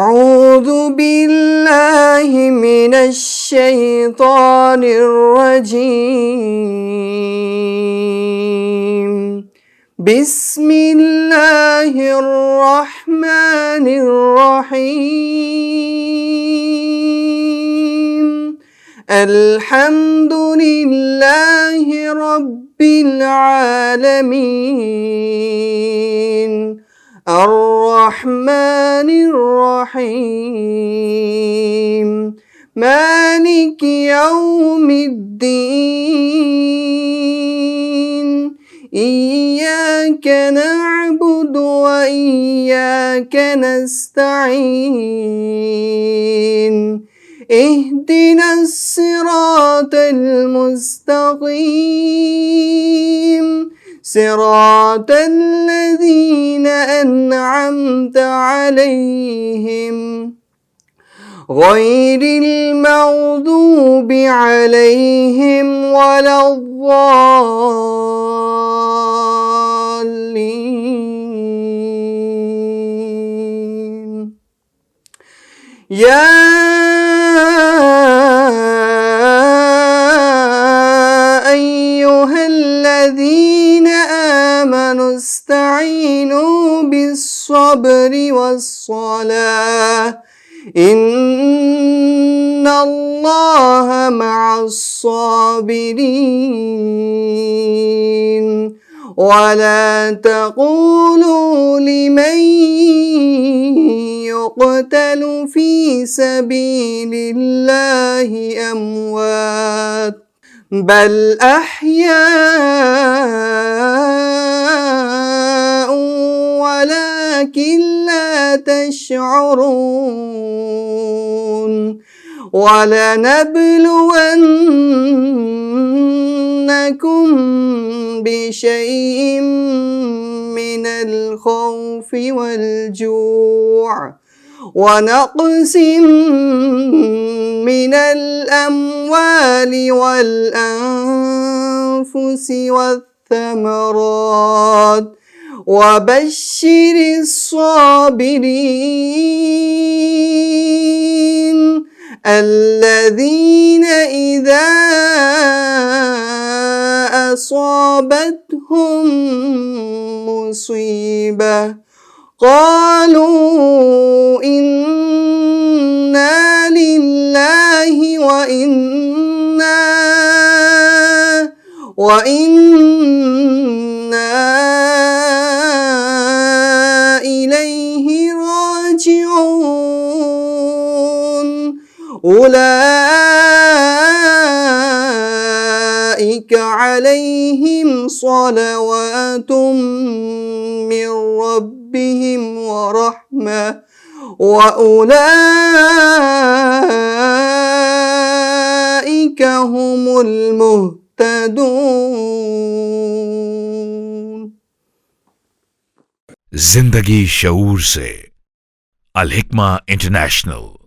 أعوذ بالله من الشيطان الرجيم. بسم الله الرحمن الرحيم. الحمد لله رب العالمين الرحمن الرحيم مالك يوم الدين. إياك نعبد وإياك نستعين. اهدنا الصراط المستقيم صراط الذين أنعمت عليهم غير المغضوب عليهم ولا الضالين. يا أيها الذين آمنوا استعينوا بالصبر والصلاة إن الله مع الصابرين. ولا تقولوا لمن يقتل في سبيل الله أموات بل أحياء ولكن لا تشعرون. ولنبلونكم بشيء من الخوف والجوع ونقص من الأموال والأنفس والثمرات وبشر الصابرين الذين إذا أصابتهم مصيبة قالوا إنا لله وإنا إليه راجعون. أولئك عليهم صلوات من ربهم ورحمة وأولئك هم المهتدون. जिंदगी शऊर से अल हिकमा इंटरनेशनल।